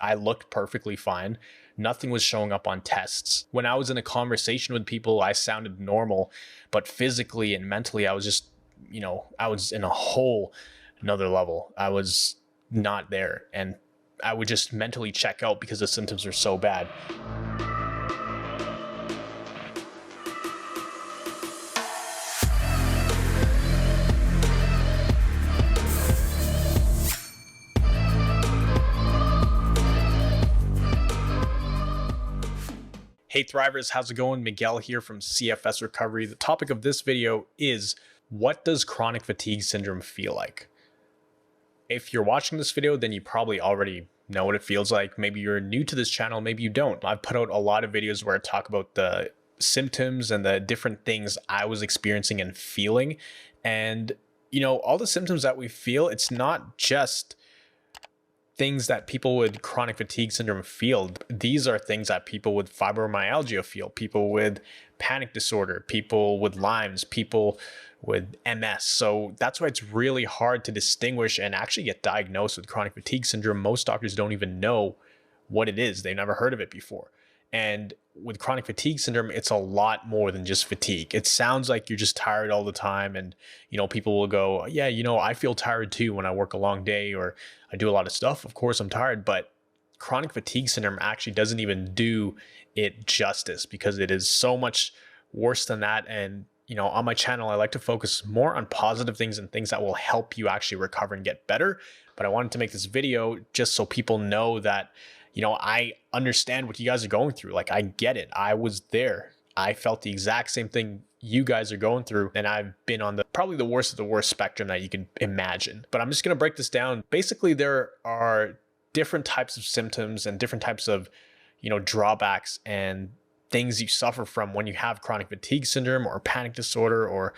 I looked perfectly fine. Nothing was showing up on tests. When I was in a conversation with people, I sounded normal, but physically and mentally, I was just, I was in a whole another level. I was not there. And I would just mentally check out because the symptoms were so bad. Hey Thrivers, how's it going? Miguel here from CFS Recovery. The topic of this video is, what does chronic fatigue syndrome feel like? If you're watching this video, then you probably already know what it feels like. Maybe you're new to this channel, maybe you don't. I've put out a lot of videos where I talk about the symptoms and the different things I was experiencing and feeling. And, all the symptoms that we feel, it's not just things that people with chronic fatigue syndrome feel. These are things that people with fibromyalgia feel, people with panic disorder, people with Lyme's, people with MS. So that's why it's really hard to distinguish and actually get diagnosed with chronic fatigue syndrome. Most doctors don't even know what it is. They've never heard of it before. And with chronic fatigue syndrome, it's a lot more than just fatigue. It sounds like you're just tired all the time. And, people will go, yeah, I feel tired too when I work a long day or I do a lot of stuff. Of course, I'm tired. But chronic fatigue syndrome actually doesn't even do it justice because it is so much worse than that. And, on my channel, I like to focus more on positive things and things that will help you actually recover and get better. But I wanted to make this video just so people know that I understand what you guys are going through. Like, I get it. I was there. I felt the exact same thing you guys are going through. And I've been on probably the worst of the worst spectrum that you can imagine. But I'm just going to break this down. Basically, there are different types of symptoms and different types of, drawbacks and things you suffer from when you have chronic fatigue syndrome or panic disorder or,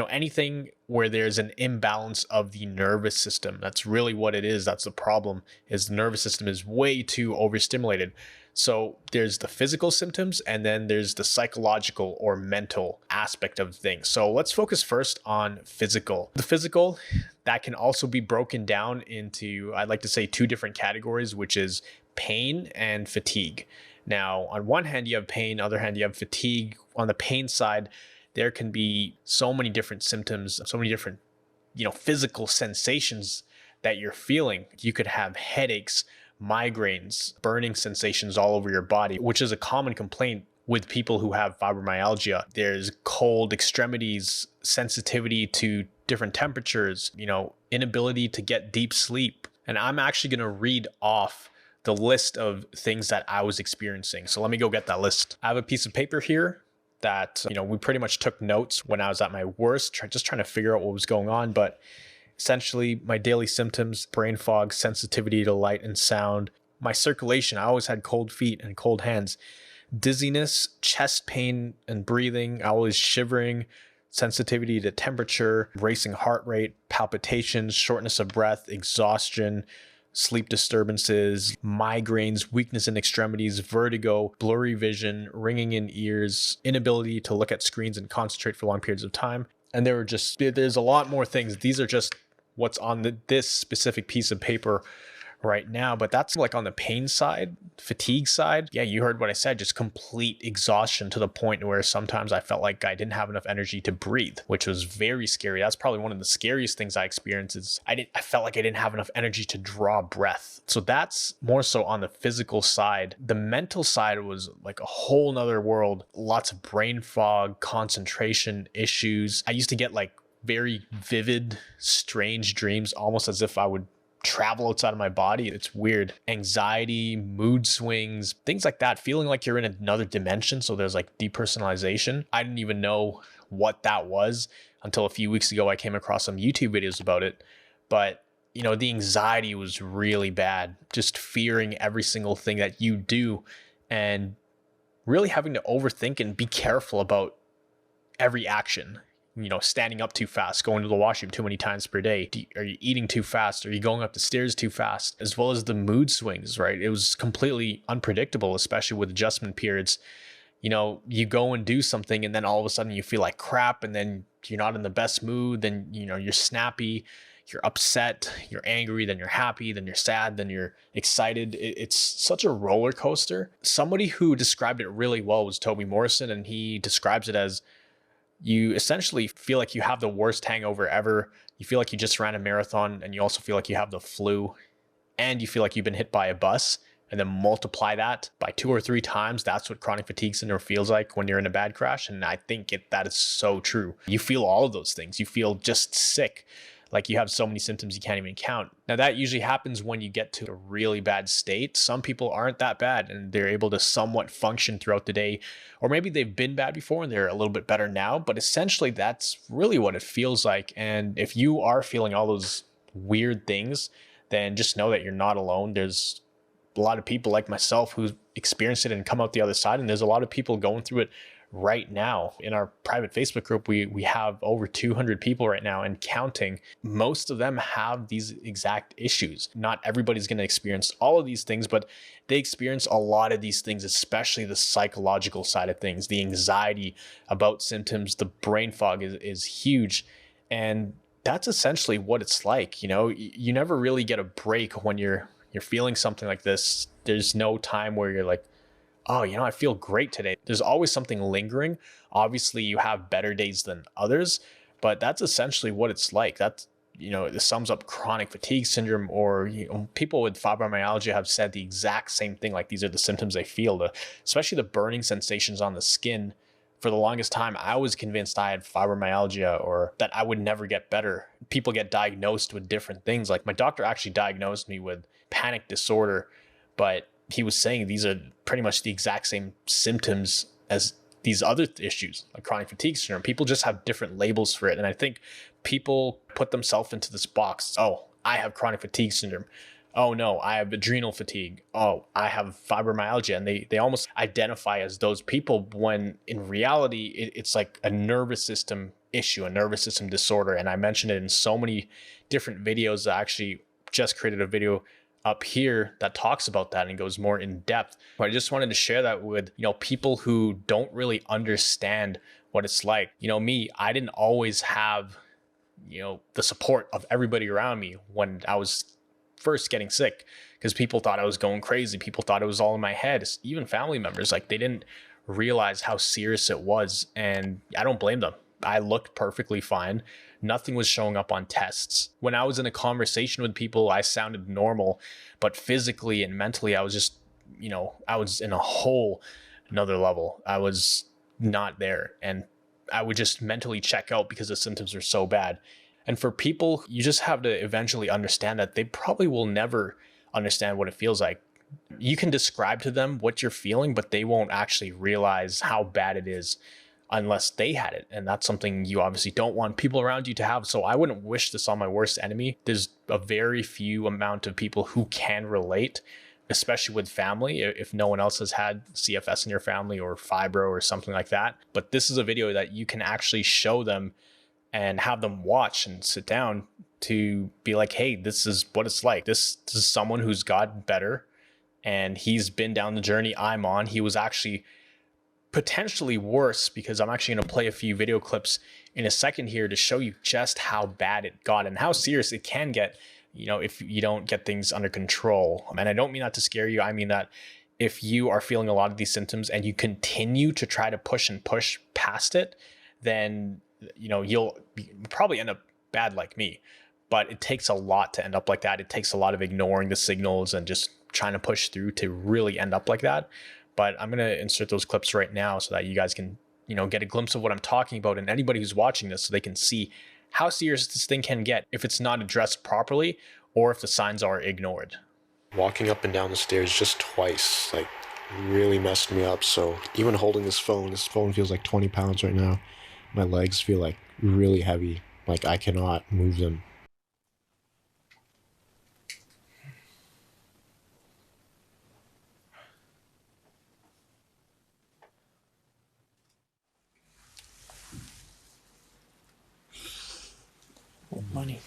anything where there's an imbalance of the nervous system. That's really what it is. That's the problem, is the nervous system is way too overstimulated. So there's the physical symptoms and then there's the psychological or mental aspect of things. So let's focus first on physical. The physical, that can also be broken down into, I'd like to say, two different categories, which is pain and fatigue. Now, on one hand, you have pain, other hand, you have fatigue. On the pain side, there can be so many different symptoms, so many different, physical sensations that you're feeling. You could have headaches, migraines, burning sensations all over your body, which is a common complaint with people who have fibromyalgia. There's cold extremities, sensitivity to different temperatures, inability to get deep sleep. And I'm actually going to read off the list of things that I was experiencing. So let me go get that list. I have a piece of paper here that, we pretty much took notes when I was at my worst, just trying to figure out what was going on. But essentially my daily symptoms: brain fog, sensitivity to light and sound. My circulation, I always had cold feet and cold hands. Dizziness, chest pain and breathing, always shivering, sensitivity to temperature, racing heart rate, palpitations, shortness of breath, exhaustion, sleep disturbances, migraines, weakness in extremities, vertigo, blurry vision, ringing in ears, inability to look at screens and concentrate for long periods of time. And there's a lot more things. These are just what's on this specific piece of paper right now, but that's like on the pain side. Fatigue side, yeah, you heard what I said, just complete exhaustion to the point where sometimes I felt like I didn't have enough energy to breathe, which was very scary. That's probably one of the scariest things I experienced, is I felt like I didn't have enough energy to draw breath. So that's more so on the physical side. The mental side was like a whole nother world. Lots of brain fog, concentration issues. I used to get like very vivid, strange dreams, almost as if I would travel outside of my body. It's weird. Anxiety, mood swings, things like that, feeling like you're in another dimension. So there's like depersonalization. I didn't even know what that was until a few weeks ago. I came across some YouTube videos about it. But, the anxiety was really bad. Just fearing every single thing that you do and really having to overthink and be careful about every action. Standing up too fast, going to the washroom too many times per day. Are you eating too fast? Are you going up the stairs too fast? As well as the mood swings, right? It was completely unpredictable, especially with adjustment periods. You go and do something and then all of a sudden you feel like crap and then you're not in the best mood. Then, you're snappy, you're upset, you're angry, then you're happy, then you're sad, then you're excited. It's such a roller coaster. Somebody who described it really well was Toby Morrison, and he describes it as you essentially feel like you have the worst hangover ever. You feel like you just ran a marathon, and you also feel like you have the flu, and you feel like you've been hit by a bus, and then multiply that by 2 or 3 times. That's what chronic fatigue syndrome feels like when you're in a bad crash. And I think that is so true. You feel all of those things. You feel just sick, like you have so many symptoms you can't even count. Now that usually happens when you get to a really bad state. Some people aren't that bad and they're able to somewhat function throughout the day, or maybe they've been bad before and they're a little bit better now, but essentially that's really what it feels like. And if you are feeling all those weird things, then just know that you're not alone. There's a lot of people like myself who experienced it and come out the other side. And there's a lot of people going through it right now. In our private Facebook group, we have over 200 people right now and counting. Most of them have these exact issues. Not everybody's going to experience all of these things, but they experience a lot of these things, especially the psychological side of things, the anxiety about symptoms, the brain fog is huge. And that's essentially what it's like. You know, you never really get a break when you're feeling something like this. There's no time where you're like, oh, you know, I feel great today. There's always something lingering. Obviously, you have better days than others, but that's essentially what it's like. That's, you know, it sums up chronic fatigue syndrome, or, you know, people with fibromyalgia have said the exact same thing. Like, these are the symptoms they feel, especially the burning sensations on the skin. For the longest time, I was convinced I had fibromyalgia or that I would never get better. People get diagnosed with different things. Like, my doctor actually diagnosed me with panic disorder, but he was saying these are pretty much the exact same symptoms as these other issues, like chronic fatigue syndrome. People just have different labels for it. And I think people put themselves into this box. Oh, I have chronic fatigue syndrome. Oh no, I have adrenal fatigue. Oh, I have fibromyalgia. And they almost identify as those people, when in reality, it's like a nervous system issue, a nervous system disorder. And I mentioned it in so many different videos. I actually just created a video up here that talks about that and goes more in depth. But I just wanted to share that with, you know, people who don't really understand what it's like. You know, me, I didn't always have, you know, the support of everybody around me when I was first getting sick, because people thought I was going crazy. People thought it was all in my head. Even family members, like, they didn't realize how serious it was. And I don't blame them. I looked perfectly fine. Nothing was showing up on tests. When I was in a conversation with people, I sounded normal, but physically and mentally, I was just, you know, I was in a whole another level. I was not there. And I would just mentally check out because the symptoms were so bad. And for people, you just have to eventually understand that they probably will never understand what it feels like. You can describe to them what you're feeling, but they won't actually realize how bad it is unless they had it. And that's something you obviously don't want people around you to have. So I wouldn't wish this on my worst enemy. There's a very few amount of people who can relate, especially with family, if no one else has had CFS in your family or fibro or something like that. But this is a video that you can actually show them and have them watch and sit down to be like, hey, this is what it's like. This is someone who's gotten better and he's been down the journey I'm on. He was actually potentially worse, because I'm actually going to play a few video clips in a second here to show you just how bad it got and how serious it can get, you know, if you don't get things under control. And I don't mean that to scare you. I mean that if you are feeling a lot of these symptoms and you continue to try to push past it, then, you know, you'll probably end up bad like me. But it takes a lot to end up like that. It takes a lot of ignoring the signals and just trying to push through to really end up like that. But I'm going to insert those clips right now so that you guys can, you know, get a glimpse of what I'm talking about, and anybody who's watching this, so they can see how serious this thing can get if it's not addressed properly or if the signs are ignored. Walking up and down the stairs just twice, like, really messed me up. So even holding this phone feels like 20 pounds right now. My legs feel like really heavy, like I cannot move them. Money.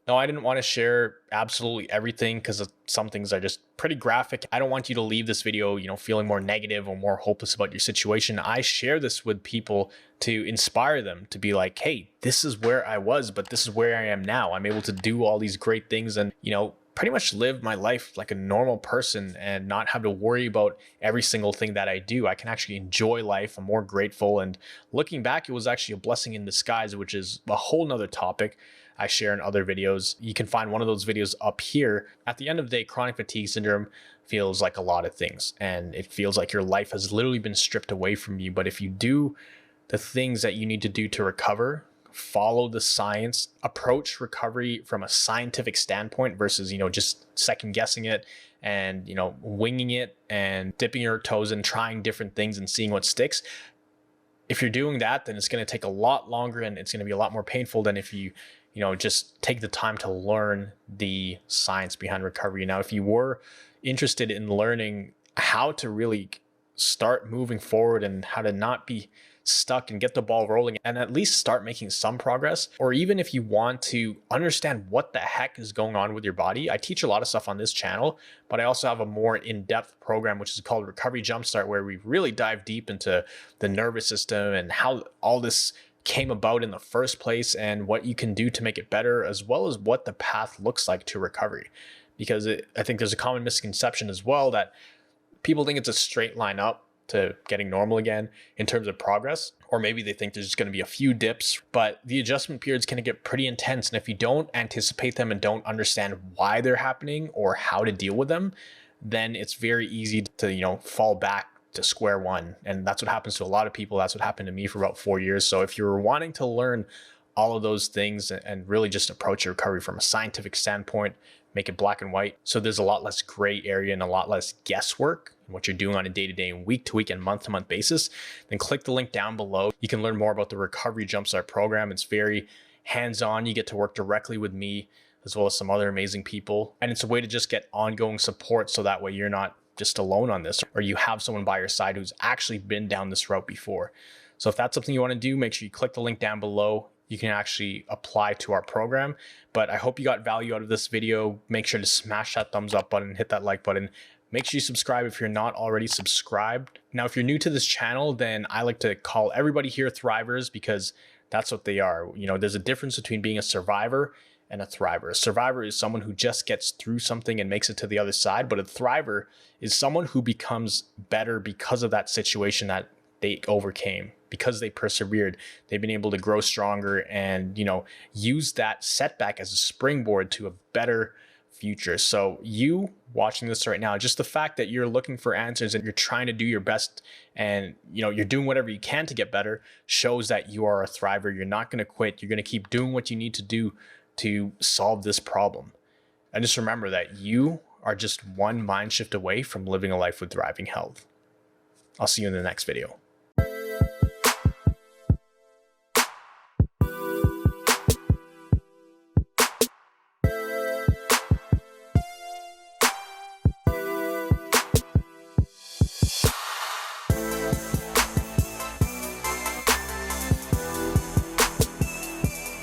No, I didn't want to share absolutely everything because some things are just pretty graphic. I don't want you to leave this video, feeling more negative or more hopeless about your situation. I share this with people to inspire them to be like, hey, this is where I was, but this is where I am now. I'm able to do all these great things and, pretty much live my life like a normal person and not have to worry about every single thing that I do. I can actually enjoy life. I'm more grateful. And looking back, it was actually a blessing in disguise, which is a whole nother topic I share in other videos. You can find one of those videos up here. At the end of the day, chronic fatigue syndrome feels like a lot of things, and it feels like your life has literally been stripped away from you. But if you do the things that you need to do to recover, follow the science, approach recovery from a scientific standpoint versus, just second guessing it and, winging it and dipping your toes and trying different things and seeing what sticks. If you're doing that, then it's going to take a lot longer and it's going to be a lot more painful than if you just take the time to learn the science behind recovery. Now, if you were interested in learning how to really start moving forward and how to not be stuck and get the ball rolling and at least start making some progress, or even if you want to understand what the heck is going on with your body, I teach a lot of stuff on this channel, but I also have a more in-depth program, which is called Recovery Jumpstart, where we really dive deep into the nervous system and how all this came about in the first place and what you can do to make it better, as well as what the path looks like to recovery. Because I think there's a common misconception as well that people think it's a straight line up to getting normal again in terms of progress, or maybe they think there's just going to be a few dips, but the adjustment periods can get pretty intense. And if you don't anticipate them and don't understand why they're happening or how to deal with them, then it's very easy to, fall back to square one. And that's what happens to a lot of people. That's what happened to me for about 4 years. So if you're wanting to learn all of those things and really just approach your recovery from a scientific standpoint, make it black and white, so there's a lot less gray area and a lot less guesswork in what you're doing on a day-to-day and week-to-week and month-to-month basis, then click the link down below. You can learn more about the Recovery Jumpstart program. It's very hands-on. You get to work directly with me as well as some other amazing people. And it's a way to just get ongoing support, so that way you're not just alone on this, or you have someone by your side who's actually been down this route before. So if that's something you want to do, make sure you click the link down below. You can actually apply to our program. But I hope you got value out of this video. Make sure to smash that thumbs up button, hit that like button. Make sure you subscribe if you're not already subscribed. Now, if you're new to this channel, then I like to call everybody here thrivers, because that's what they are. There's a difference between being a survivor and a thriver. A survivor is someone who just gets through something and makes it to the other side, but a thriver is someone who becomes better because of that situation that they overcame, because they persevered. They've been able to grow stronger and, use that setback as a springboard to a better future. So you watching this right now, just the fact that you're looking for answers and you're trying to do your best and, you're doing whatever you can to get better, shows that you are a thriver. You're not going to quit. You're going to keep doing what you need to do to solve this problem. And just remember that you are just one mind shift away from living a life with thriving health. I'll see you in the next video.